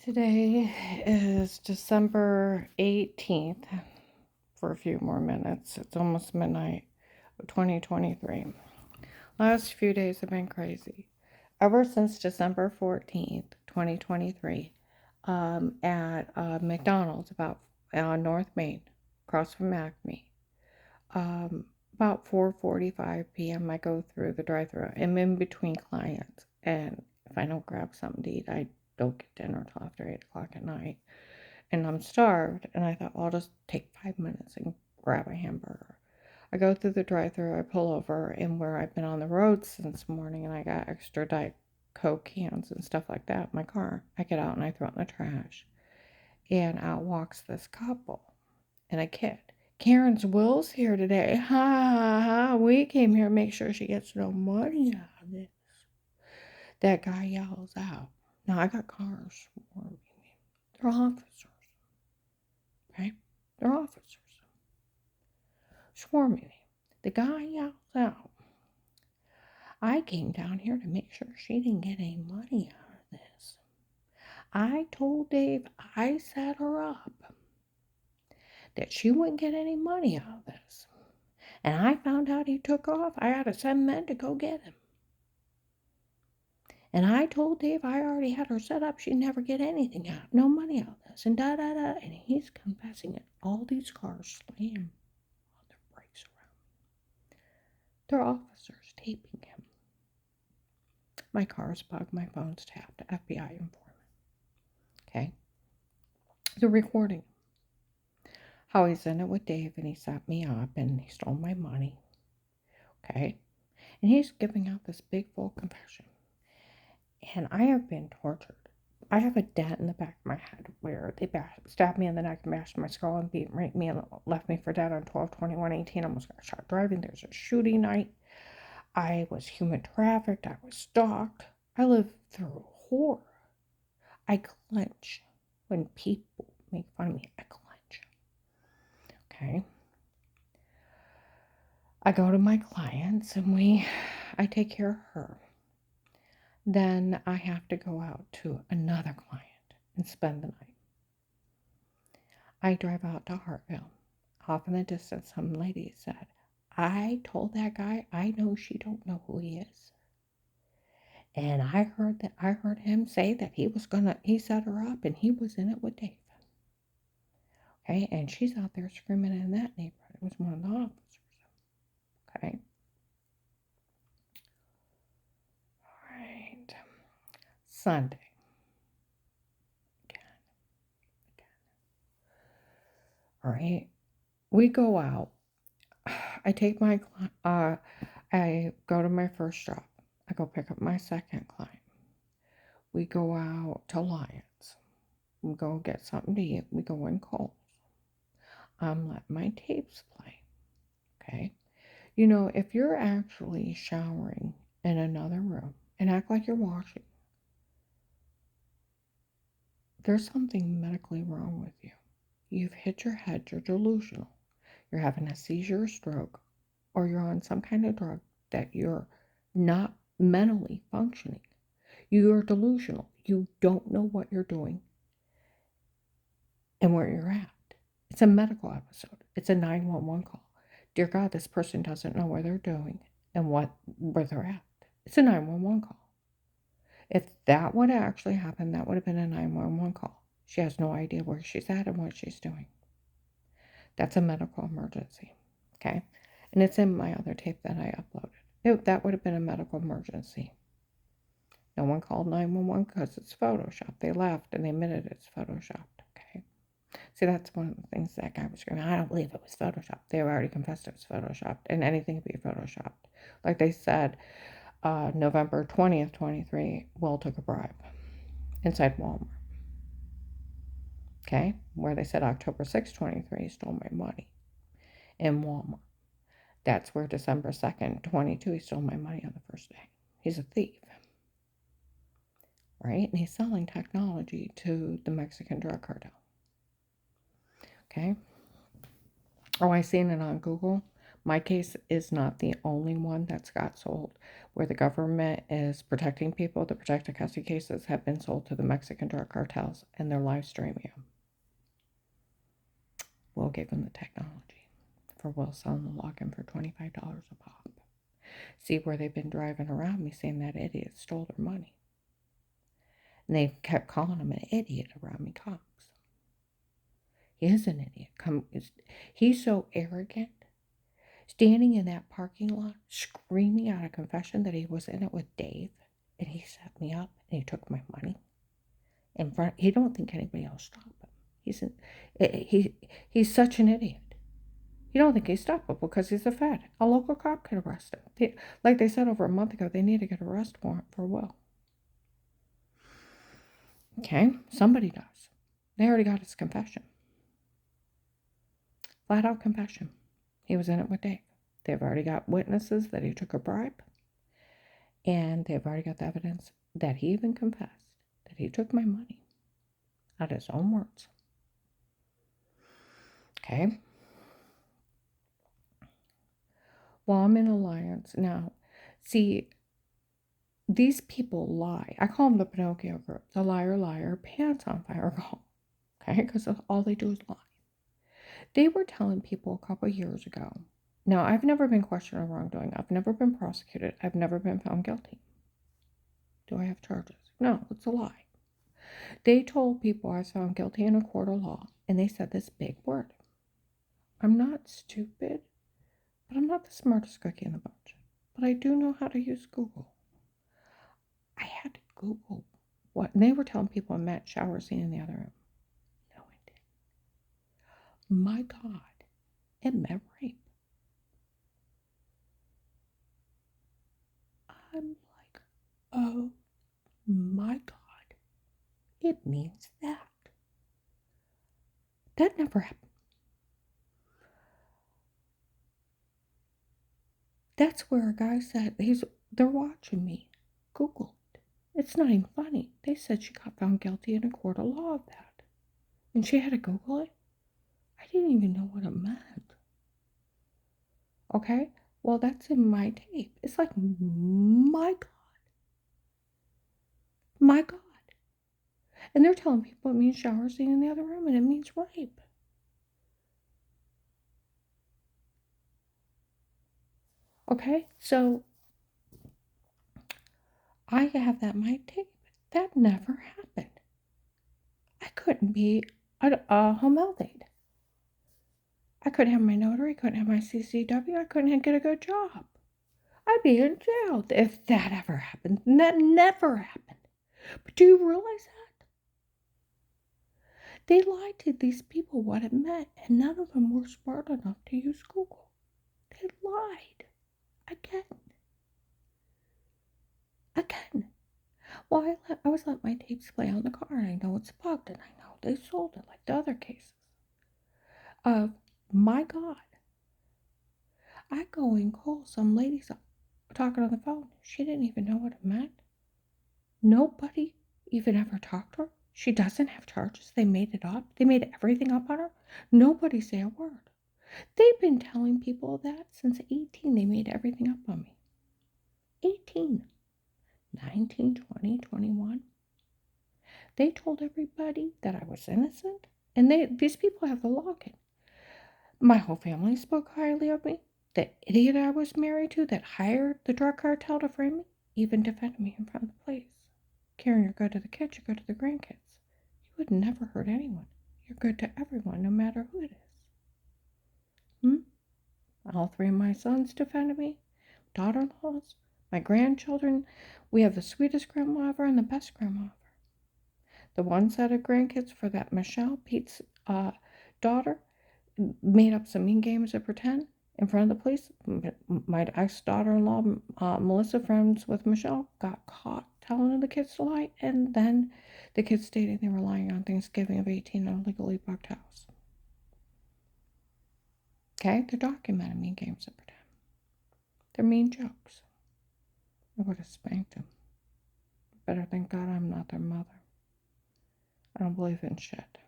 Today is December 18th for a few more minutes. It's almost midnight of 2023. Last few days have been crazy. Ever since December 14th, 2023, at McDonald's about North Main, across from Acme, about 4:45 p.m. I go through the drive-thru. I'm in between clients, and if I don't grab something to eat, I don't get dinner till after 8 o'clock at night. And I'm starved, and I thought, well, I'll just take 5 minutes and grab a hamburger. I go through the drive-thru, I pull over, and where I've been on the road since morning, and I got extra Diet Coke cans and stuff like that in my car. I get out and I throw it in the trash. And out walks this couple and a kid. Karen's Will's here today. Ha ha ha. We came here to make sure she gets no money out of this. That guy yells out. Now, I got cars swarming me. They're officers. Okay? They're officers. Swarming me. The guy yells out. I came down here to make sure she didn't get any money out of this. I told Dave I set her up that she wouldn't get any money out of this. And I found out he took off. I had to send men to go get him. And I told Dave I already had her set up. She'd never get anything out, no money out of this. And da-da-da. And he's confessing it. All these cars slam on their brakes around me. They're officers taping him. My car's bugged. My phone's tapped. FBI informant. Okay? The recording. How he's in it with Dave and he set me up and he stole my money. Okay? And he's giving out this big full confession. And I have been tortured. I have a dent in the back of my head where they stabbed me in the neck and bashed my skull and beat me and left me for dead on 12/21/18. I almost got shot driving. There's a shooting night. I was human trafficked. I was stalked. I lived through horror. I clench when people make fun of me. I clench. Okay. I go to my clients and I take care of her. Then I have to go out to another client and spend the night. I drive out to Hartville. Off in the distance, some lady said, I told that guy I know she don't know who he is. And I heard him say that he set her up and he was in it with Dave. Okay, and she's out there screaming in that neighborhood. It was one of the officers. Okay. All right. Sunday. Again. All right. We go out. I go to my first job. I go pick up my second client. We go out to Lions. We go get something to eat. We go in Kohl's. I'm letting my tapes play. Okay. You know, if you're actually showering in another room and act like you're washing, there's something medically wrong with you. You've hit your head, you're delusional. You're having a seizure or stroke, or you're on some kind of drug that you're not mentally functioning. You're delusional. You don't know what you're doing and where you're at. It's a medical episode. It's a 911 call. Dear God, this person doesn't know where they're doing and where they're at. It's a 911 call. If that would have actually happened, that would have been a 911 call. She has no idea where she's at and what she's doing. That's a medical emergency. Okay? And it's in my other tape that I uploaded. That would have been a medical emergency. No one called 911 because it's Photoshopped. They laughed and they admitted it's Photoshopped. Okay? See, that's one of the things that guy was screaming. I don't believe it was Photoshopped. They already confessed it was Photoshopped. And anything could be Photoshopped. Like they said, November 20th, 23, Will took a bribe inside Walmart. Okay? Where they said October 6th, 23, he stole my money in Walmart. That's where December 2nd, 22, he stole my money on the first day. He's a thief. Right? And he's selling technology to the Mexican drug cartel. Okay? Oh, I seen it on Google. My case is not the only one that's got sold where the government is protecting people. The protected custody cases have been sold to the Mexican drug cartels, and they're live streaming them. We'll give them the technology for Will selling the login for $25 a pop. See where they've been driving around me saying that idiot stole their money. And they kept calling him an idiot around me cops. He is an idiot. He's so arrogant. Standing in that parking lot, screaming out a confession that he was in it with Dave, and he set me up and he took my money. In front, he don't think anybody else stopped him. He's such an idiot. You don't think he's stoppable because he's a Fed. A local cop could arrest him. Like they said over a month ago, they need to get an arrest warrant for Will. Okay, somebody does. They already got his confession. Flat out confession. He was in it with Dave. They've already got witnesses that he took a bribe. And they've already got the evidence that he even confessed that he took my money out of his own words. Okay. Well, I'm in alliance now. See, these people lie. I call them the Pinocchio group. The liar, liar, pants on fire group. Okay, because all they do is lie. They were telling people a couple years ago. Now, I've never been questioned of wrongdoing. I've never been prosecuted. I've never been found guilty. Do I have charges? No, it's a lie. They told people I was found guilty in a court of law, and they said this big word. I'm not stupid, but I'm not the smartest cookie in the bunch. But I do know how to use Google. I had to Google what, and they were telling people I met shower scene in the other room. No, I didn't. My God, it meant rape. I'm like, oh my God, it means that. That never happened. That's where a guy said, they're watching me. Google it. It's not even funny. They said she got found guilty in a court of law of that. And she had to Google it. I didn't even know what it meant. Okay? Well, that's in my tape. It's like, my God. My God. And they're telling people it means shower scene in the other room and it means rape. Okay? So, I have that in my tape. That never happened. I couldn't be a home health aide. I couldn't have my notary, couldn't have my CCW, I couldn't get a good job. I'd be in jail if that ever happened. And that never happened. But do you realize that? They lied to these people what it meant, and none of them were smart enough to use Google. They lied. Again. Well, I was letting my tapes play on the car, and I know it's bugged, and I know they sold it like the other cases. My God. I go and call some lady talking on the phone. She didn't even know what it meant. Nobody even ever talked to her. She doesn't have charges. They made it up. They made everything up on her. Nobody say a word. They've been telling people that since 18. They made everything up on me. 18, 19, 20, 21. They told everybody that I was innocent. And these people have the login. My whole family spoke highly of me. The idiot I was married to that hired the drug cartel to frame me even defended me in front of the police. Karen, you're good to the kids, you're good to the grandkids. You would never hurt anyone. You're good to everyone, no matter who it is. All three of my sons defended me, daughter-in-laws, my grandchildren. We have the sweetest grandma ever and the best grandma ever. The one set of grandkids for that Michelle, Pete's daughter, made up some mean games of pretend in front of the police. My ex-daughter-in-law, Melissa, friends with Michelle, got caught telling the kids to lie, and then the kids stated they were lying on Thanksgiving of 18 in a legally booked house. Okay, they're documenting mean games of pretend. They're mean jokes. I would have spanked them. Better thank God I'm not their mother. I don't believe in shit.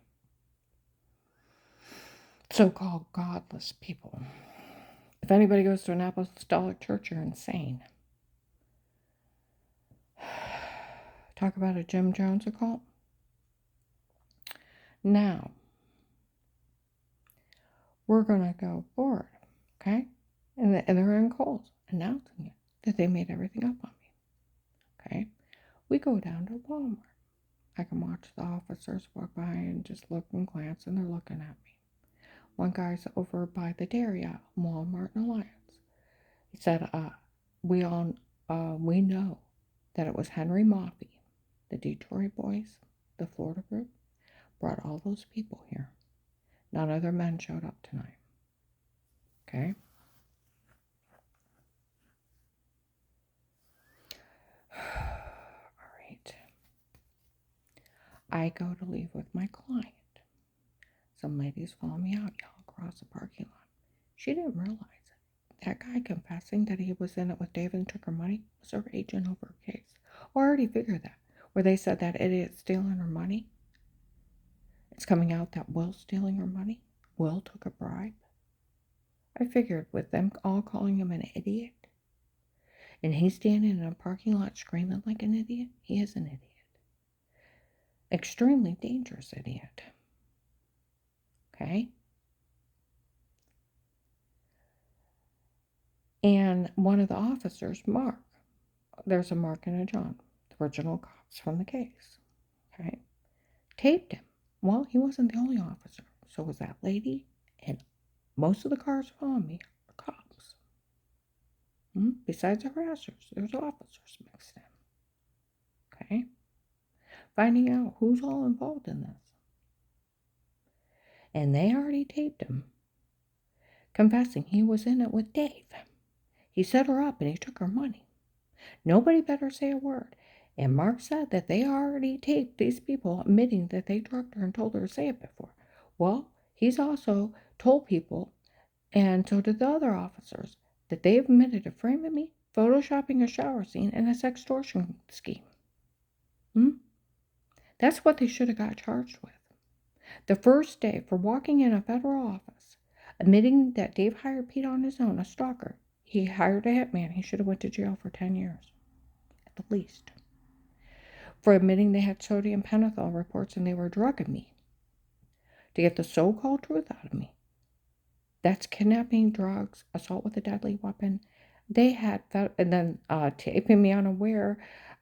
So-called godless people. If anybody goes to an apostolic church, you're insane. Talk about a Jim Jones occult. Now, we're going to go forward, okay? And they're in Kohl's announcing it, that they made everything up on me, okay? We go down to Walmart. I can watch the officers walk by and just look and glance, and they're looking at me. One guy's over by the dairy aisle, Walmart and Alliance. He said, we know that it was Henry Moffey, the Detroit boys, the Florida group, brought all those people here. None of their men showed up tonight. Okay? All right. I go to leave with my client. Some ladies follow me out, y'all, across the parking lot. She didn't realize it. That guy confessing that he was in it with David and took her money was her agent over her case. Or I already figured that. Where they said that idiot's stealing her money. It's coming out that Will's stealing her money. Will took a bribe. I figured with them all calling him an idiot, and he's standing in a parking lot screaming like an idiot, he is an idiot. Extremely dangerous idiot. Okay? And one of the officers, Mark, there's a Mark and a John, the original cops from the case, okay, taped him. Well, he wasn't the only officer. So was that lady, and most of the cars following me are cops. Besides the harassers, there's officers mixed in. Okay? Finding out who's all involved in this. And they already taped him, confessing he was in it with Dave. He set her up and he took her money. Nobody better say a word. And Mark said that they already taped these people admitting that they drugged her and told her to say it before. Well, he's also told people, and so did the other officers, that they admitted to framing me, photoshopping a shower scene, and a sextortion scheme. That's what they should have got charged with. The first day for walking in a federal office, admitting that Dave hired Pete on his own, a stalker. He hired a hitman. He should have went to jail for 10 years, at the least. For admitting they had sodium pentothal reports and they were drugging me to get the so-called truth out of me. That's kidnapping, drugs, assault with a deadly weapon. They had, and then taping me unaware,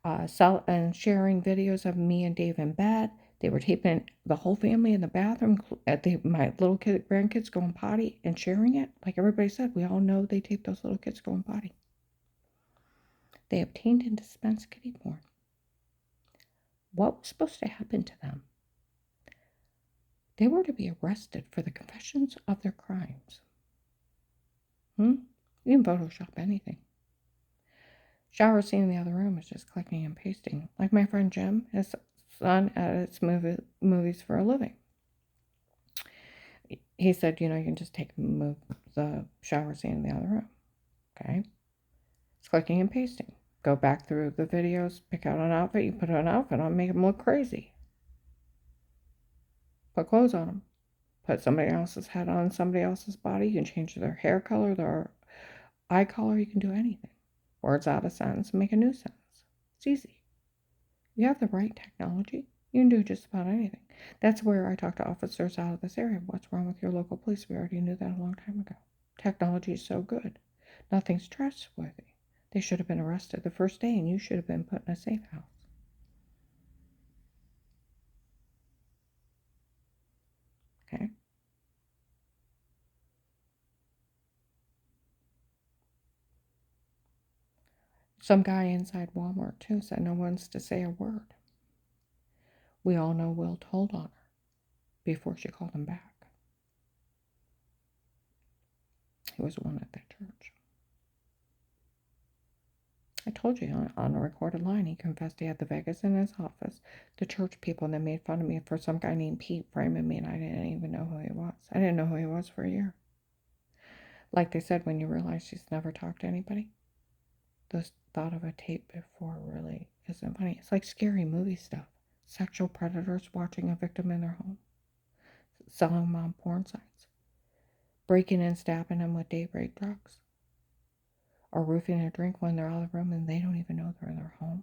and sharing videos of me and Dave in bed. They were taping the whole family in the bathroom, my little grandkids going potty and sharing it. Like everybody said, we all know they taped those little kids going potty. They obtained and dispensed kiddie porn. What was supposed to happen to them? They were to be arrested for the confessions of their crimes. You can Photoshop anything. Shower scene in the other room is just clicking and pasting. Like my friend Jim, his son edits movies for a living. He said, you can just move the shower scene in the other room. Okay? It's clicking and pasting. Go back through the videos, pick out an outfit, you put an outfit on, make them look crazy. Put clothes on them. Put somebody else's head on somebody else's body. You can change their hair color, their eye color. You can do anything. Words out of sentence and make a new sentence. It's easy. You have the right technology. You can do just about anything. That's where I talk to officers out of this area. What's wrong with your local police? We already knew that a long time ago. Technology is so good. Nothing's trustworthy. They should have been arrested the first day, and you should have been put in a safe house. Okay? Some guy inside Walmart, too, said no one's to say a word. We all know Will told on her before she called him back. He was one at that church. I told you on a recorded line, he confessed he had the Vegas in his office, the church people, and they made fun of me for some guy named Pete framing me, and I didn't even know who he was. I didn't know who he was for a year. Like they said, when you realize she's never talked to anybody, the thought of a tape before really isn't funny. It's like scary movie stuff. Sexual predators watching a victim in their home, selling them on porn sites. breaking and stabbing them with daybreak drugs, or roofing a drink when they're out of the room and they don't even know they're in their home.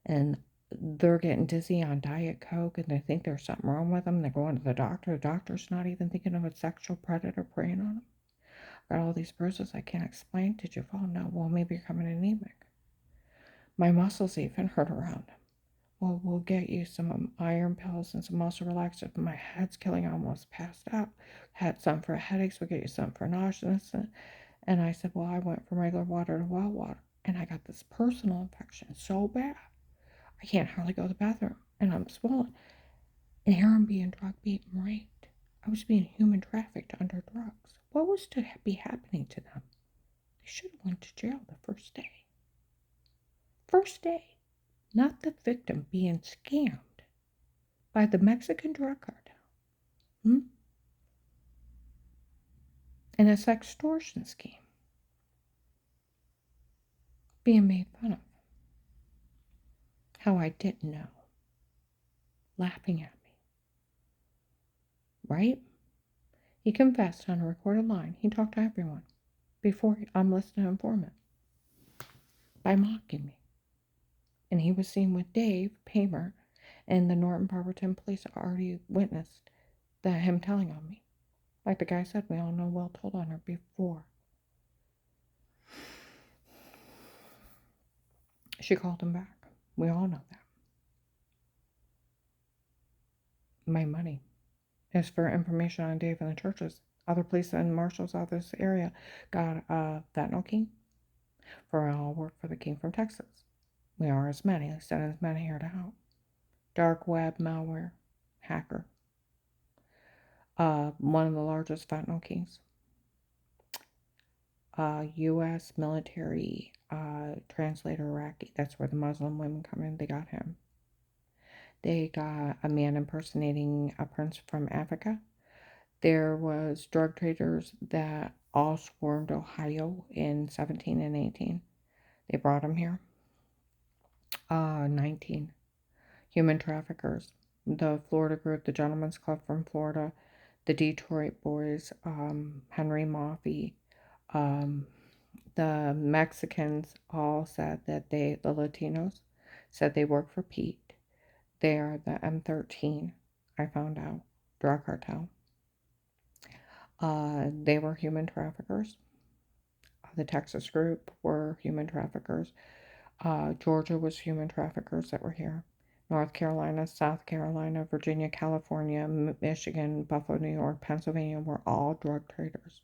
And they're getting dizzy on Diet Coke and they think there's something wrong with them. They're going to the doctor. The doctor's not even thinking of a sexual predator preying on them. Got all these bruises I can't explain. Did you fall? No. Well, maybe you're coming anemic. My muscles even hurt around them. Well, we'll get you some iron pills and some muscle relaxers. My head's killing. I almost passed out. Had some for headaches. We'll get you some for nausea. And I said, well, I went from regular water to well water. And I got this personal infection so bad. I can't hardly go to the bathroom. And I'm swollen. And here I'm being drug beaten, raped. I was being human trafficked under drugs. What was to be happening to them? They should have went to jail the first day. First day. Not the victim being scammed by the Mexican drug cartel. And it's extortion scheme. Being made fun of. How I didn't know. Laughing at me. Right? He confessed on a recorded line. He talked to everyone before I'm listed an informant by mocking me. And he was seen with Dave Paymer, and the Norton Barberton police already witnessed that him telling on me. Like the guy said, we all know Will told on her before. She called him back. We all know that. My money is for information on Dave and the churches. Other police and marshals out of this area got fentanyl king for all work for the king from Texas. We are as many. I sent as many here to help. Dark web malware hacker. One of the largest fentanyl kings. U.S. military translator Iraqi. That's where the Muslim women come in. They got him. They got a man impersonating a prince from Africa. There was drug traders that all swarmed Ohio in 17 and 18. They brought them here. 19. Human traffickers. The Florida group, the Gentlemen's Club from Florida, the Detroit boys, Henry Moffey, the Mexicans all said that the Latinos, said they work for Pete. They are the M13, I found out, drug cartel. They were human traffickers. The Texas group were human traffickers. Georgia was human traffickers that were here. North Carolina, South Carolina, Virginia, California, Michigan, Buffalo, New York, Pennsylvania were all drug traders.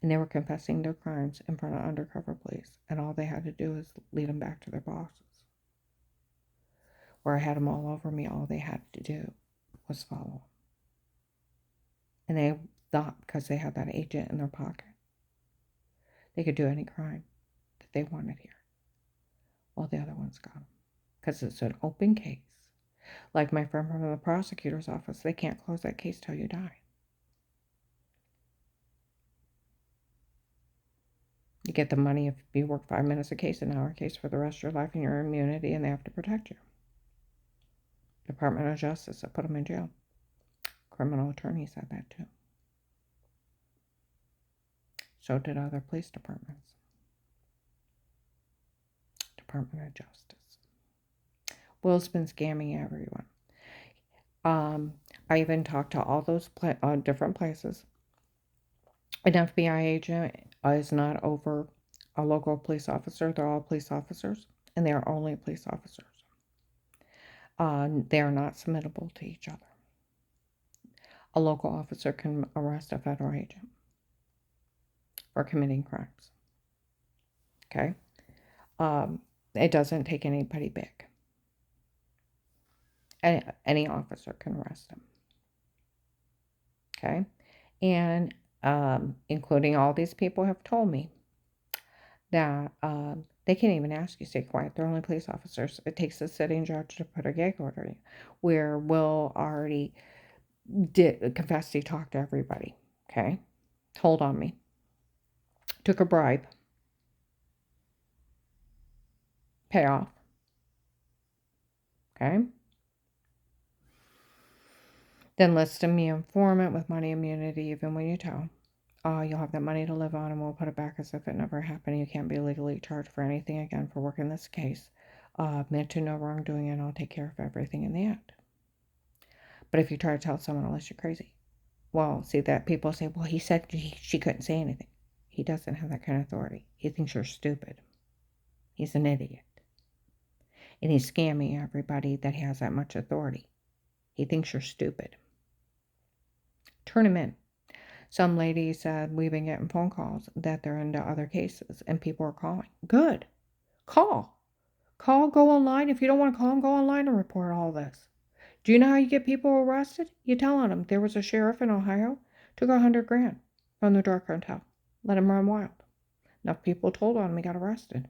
And they were confessing their crimes in front of undercover police. And all they had to do is lead them back to their bosses. Where I had them all over me, all they had to do was follow. And they thought because they had that agent in their pocket, they could do any crime that they wanted here. Well, the other ones got them. Because it's an open case. Like my friend from the prosecutor's office, they can't close that case till you die. You get the money if you work 5 minutes a case, an hour case for the rest of your life, and your immunity, and they have to protect you. Department of Justice, I put them in jail. Criminal attorney said that too. So did other police departments. Department of Justice. Will's been scamming everyone. I even talked to all those different places. An FBI agent is not over a local police officer. They're all police officers, and they are only police officers. They are not submittable to each other. A local officer can arrest a federal agent for committing crimes. Okay? It doesn't take anybody big. Any officer can arrest him. Okay? And including all these people have told me that they can't even ask you to stay quiet. They're only police officers. It takes a sitting judge to put a gag order in, where Will already confessed he talked to everybody. Okay? Told on me. Took a bribe. Payoff. Okay? Then listing me informant with money immunity even when you tell. You'll have that money to live on and we'll put it back as if it never happened. You can't be legally charged for anything again for working this case. Admit to no wrongdoing and I'll take care of everything in the end. But if you try to tell someone else, you're crazy. Well, see that people say, well, he said she couldn't say anything. He doesn't have that kind of authority. He thinks you're stupid. He's an idiot. And he's scamming everybody that has that much authority. He thinks you're stupid. Turn him in. Some lady said we've been getting phone calls that they're into other cases and people are calling. Good. Call. Go online. If you don't want to call them, go online and report all this. Do you know how you get people arrested? You tell on them. There was a sheriff in Ohio, took $100,000 from the drug cartel. Let him run wild. Enough people told on him, he got arrested.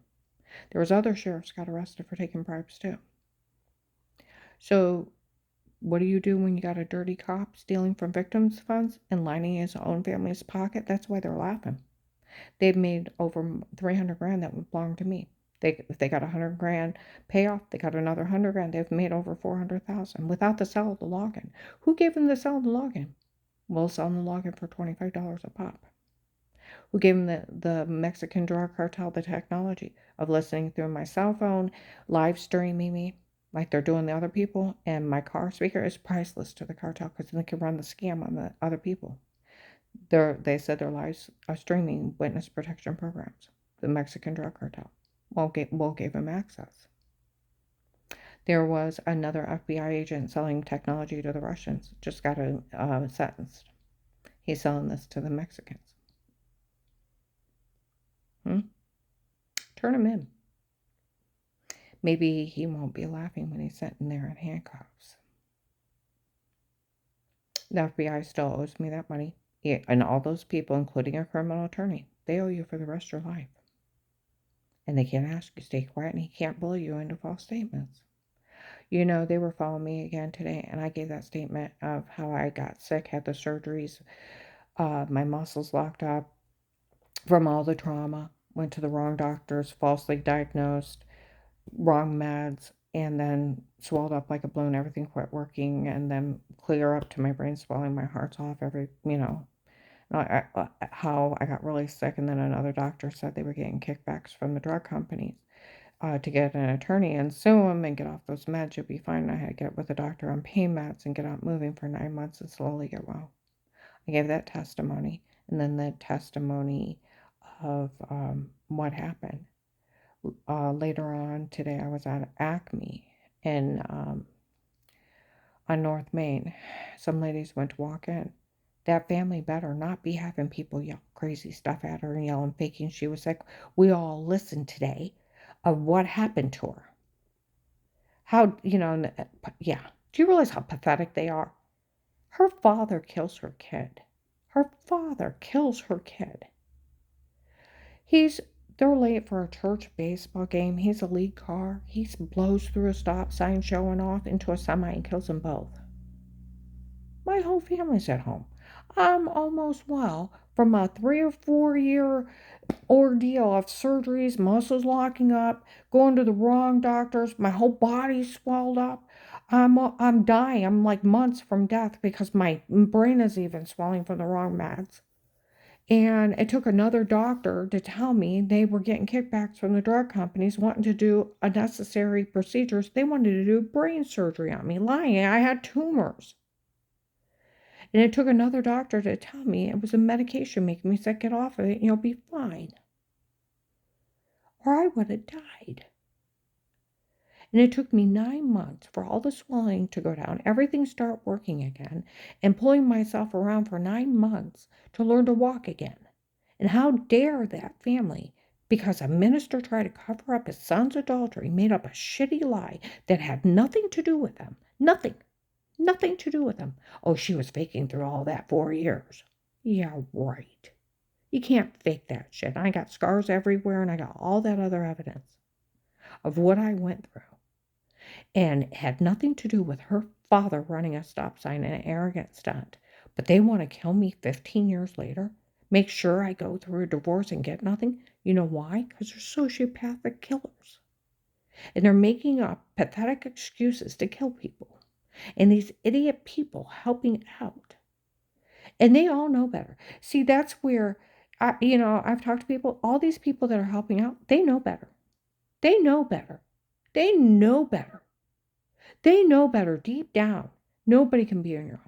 There was other sheriffs got arrested for taking bribes too. So what do you do when you got a dirty cop stealing from victims' funds and lining his own family's pocket? That's why they're laughing. They've made over $300,000 that belonged to me. If they got $100,000 payoff, they got another $100,000. They've made over $400,000 without the sell of the login. Who gave them the sell of the login? We'll sell them the login for $25 a pop. Who gave them the Mexican drug cartel the technology of listening through my cell phone, live streaming me like they're doing the other people, and my car speaker is priceless to the cartel because they can run the scam on the other people. They said their lives are streaming witness protection programs. The Mexican drug cartel will give them access. There was another FBI agent selling technology to the Russians. Just got sentenced. He's selling this to the Mexicans. Turn him in. Maybe he won't be laughing when he's sitting there in handcuffs. The FBI still owes me that money. And all those people, including a criminal attorney, they owe you for the rest of your life. And they can't ask you to stay quiet, and he can't bully you into false statements. You know, they were following me again today, and I gave that statement of how I got sick, had the surgeries, my muscles locked up from all the trauma, went to the wrong doctors, falsely diagnosed, wrong meds, and then swelled up like a balloon, everything quit working, and then clear up to my brain swelling, my heart's off, how I got really sick, and then another doctor said they were getting kickbacks from the drug companies to get an attorney and sue them and get off those meds. You'll be fine. I had to get with a doctor on pain meds and get out moving for 9 months and slowly get well. I gave that testimony, and then the testimony of what happened. Later on today, I was at Acme in on North Main. Some ladies went to walk in. That family better not be having people yell crazy stuff at her and yelling, faking she was sick. We all listened today of what happened to her. How, yeah. Do you realize how pathetic they are? Her father kills her kid. Her father kills her kid. They're late for a church baseball game. He's a lead car. He blows through a stop sign showing off into a semi and kills them both. My whole family's at home. I'm almost well from a 3 or 4 year ordeal of surgeries, muscles locking up, going to the wrong doctors. My whole body's swelled up. I'm dying. I'm like months from death because my brain is even swelling from the wrong meds. And it took another doctor to tell me they were getting kickbacks from the drug companies wanting to do unnecessary procedures. They wanted to do brain surgery on me, lying. I had tumors. And it took another doctor to tell me it was a medication making me sick. Get off of it and you'll be fine. Or I would have died. And it took me 9 months for all the swelling to go down, everything start working again, and pulling myself around for 9 months to learn to walk again. And how dare that family, because a minister tried to cover up his son's adultery, made up a shitty lie that had nothing to do with them. Nothing to do with them. Oh, she was faking through all that 4 years. Yeah, right. You can't fake that shit. I got scars everywhere, and I got all that other evidence of what I went through. And it had nothing to do with her father running a stop sign in an arrogant stunt. But they want to kill me 15 years later, make sure I go through a divorce and get nothing. You know why? Because they're sociopathic killers. And they're making up pathetic excuses to kill people. and these idiot people helping out. And they all know better. See, that's where I've talked to people, all these people that are helping out, they know better. They know better. They know better. They know better deep down. Nobody can be in your home.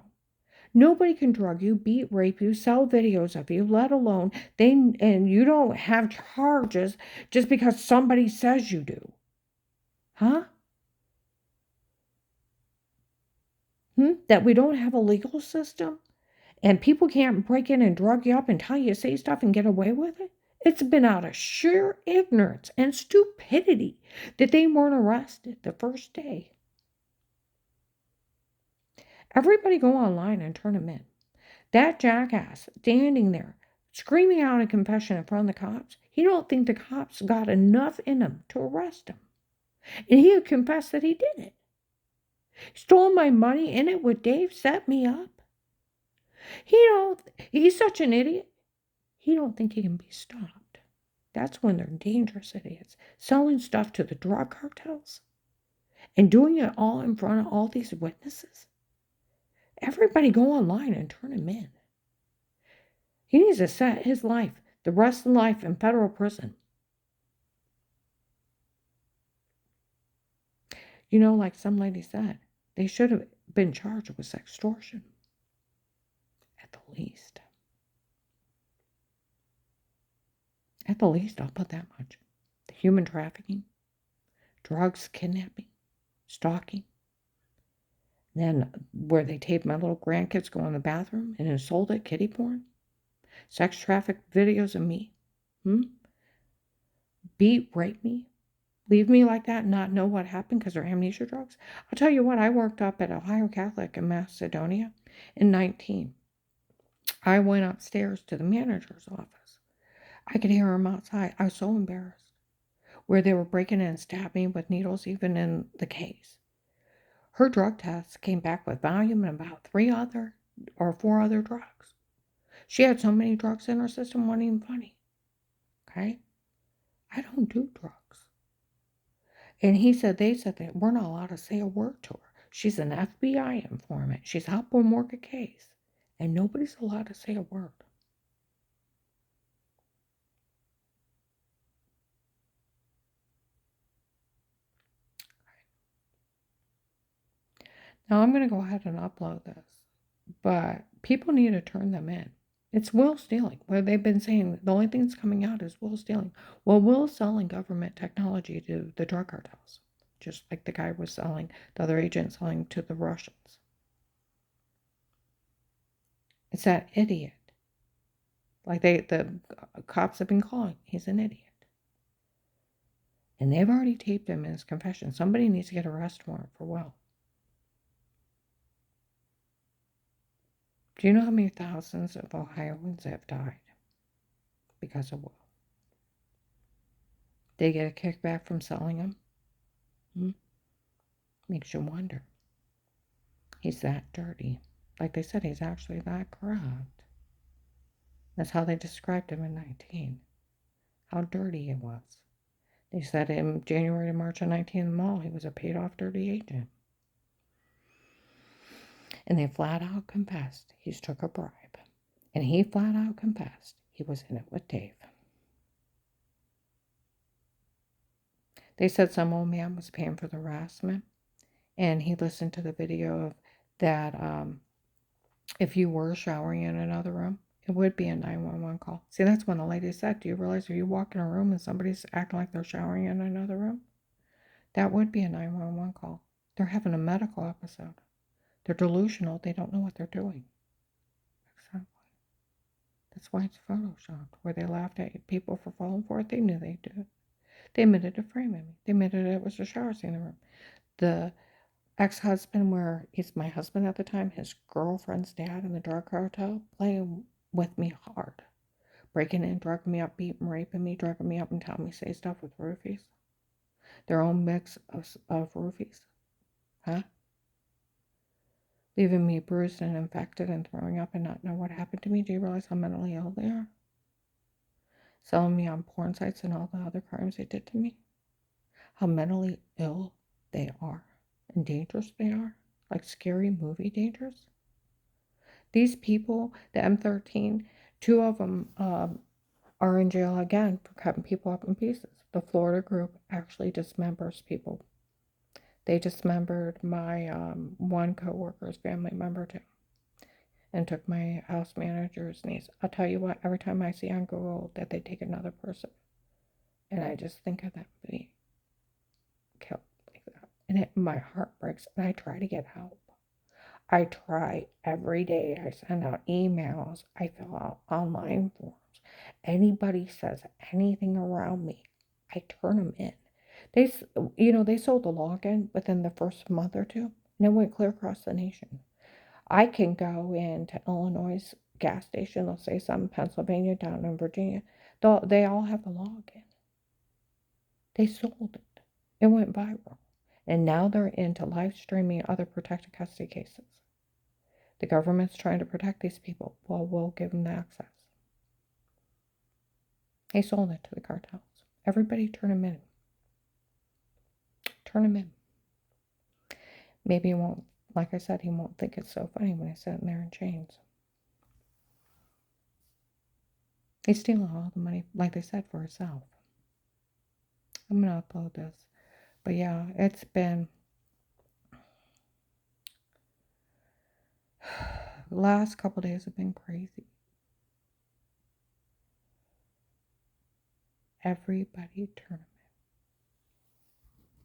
Nobody can drug you, beat, rape you, sell videos of you, let alone and you don't have charges just because somebody says you do. Huh? That we don't have a legal system and people can't break in and drug you up and tell you to say stuff and get away with it? It's been out of sheer ignorance and stupidity that they weren't arrested the first day. Everybody go online and turn them in. That jackass standing there screaming out a confession in front of the cops, he don't think the cops got enough in him to arrest him. And he had confessed that he did it. Stole my money in it with Dave, set me up. He's such an idiot. He don't think he can be stopped. That's when they're dangerous idiots. Selling stuff to the drug cartels and doing it all in front of all these witnesses. Everybody go online and turn him in. He needs to set his life, the rest of life in federal prison. Like some lady said, they should have been charged with sextortion. At the least. At the least, I'll put that much. The human trafficking, drugs, kidnapping, stalking. Then where they taped my little grandkids go in the bathroom and then sold it, kiddie porn. Sex traffic videos of me. Beat, rape me. Leave me like that and not know what happened because they're amnesia drugs. I'll tell you what, I worked up at Ohio Catholic in Macedonia in 19. I went upstairs to the manager's office. I could hear him outside. I was so embarrassed. Where they were breaking in and stabbing me with needles even in the case. Her drug tests came back with Valium and about 4 other drugs. She had so many drugs in her system, wasn't even funny. Okay? I don't do drugs. And they said that we're not allowed to say a word to her. She's an FBI informant. She's helping work a case. And nobody's allowed to say a word. Now I'm going to go ahead and upload this. But people need to turn them in. It's will stealing. Where they've been saying the only thing that's coming out is will stealing. Well, will selling government technology to the drug cartels. Just like the guy was selling, the other agent selling to the Russians. It's that idiot. Like the cops have been calling. He's an idiot. And they've already taped him in his confession. Somebody needs to get an arrest warrant for Will. Do you know how many thousands of Ohioans have died because of Will? They get a kickback from selling them? Makes you wonder. He's that dirty. Like they said, he's actually that corrupt. That's how they described him in 19. How dirty he was. They said in January to March of 19 in the mall, he was a paid-off dirty agent. And they flat out confessed he's took a bribe. And he flat out confessed he was in it with Dave. They said some old man was paying for the harassment. And he listened to the video of that if you were showering in another room, it would be a 911 call. See, that's when the lady said, do you realize if you walk in a room and somebody's acting like they're showering in another room? That would be a 911 call. They're having a medical episode. They're delusional. They don't know what they're doing. Exactly. That's why it's photoshopped. Where they laughed at people for falling for it, they knew they'd do it. They admitted to framing me. They admitted it was a shower scene in the room. The ex-husband, where he's my husband at the time, his girlfriend's dad in the drug cartel, playing with me hard. Breaking in, drugging me up, beating, raping me, drugging me up and telling me say stuff with roofies. Their own mix of roofies. Huh? Leaving me bruised and infected and throwing up and not know what happened to me. Do you realize how mentally ill they are? Selling me on porn sites and all the other crimes they did to me. How mentally ill they are and dangerous they are. like scary movie dangerous. These people, the M13, two of them are in jail again for cutting people up in pieces. The Florida group actually dismembers people. They dismembered my one coworker's family member too, and took my house manager's niece. I'll tell you what, every time I see on Google that they take another person, and I just think of them being killed like that, and my heart breaks, and I try to get help. I try every day. I send out emails. I fill out online forms. Anybody says anything around me, I turn them in. They, they sold the login within the first month or two, and it went clear across the nation. I can go into Illinois gas station. They'll say some Pennsylvania, down in Virginia. They all have the login. They sold it. It went viral. And now they're into live streaming other protected custody cases. The government's trying to protect these people. Well, we'll give them the access. They sold it to the cartels. Everybody turn them in. Turn them in. Maybe he won't, like I said, he won't think it's so funny when he's sitting there in chains. He's stealing all the money, like they said, for himself. I'm going to upload this. But yeah, it's been... the last couple days have been crazy. Everybody turn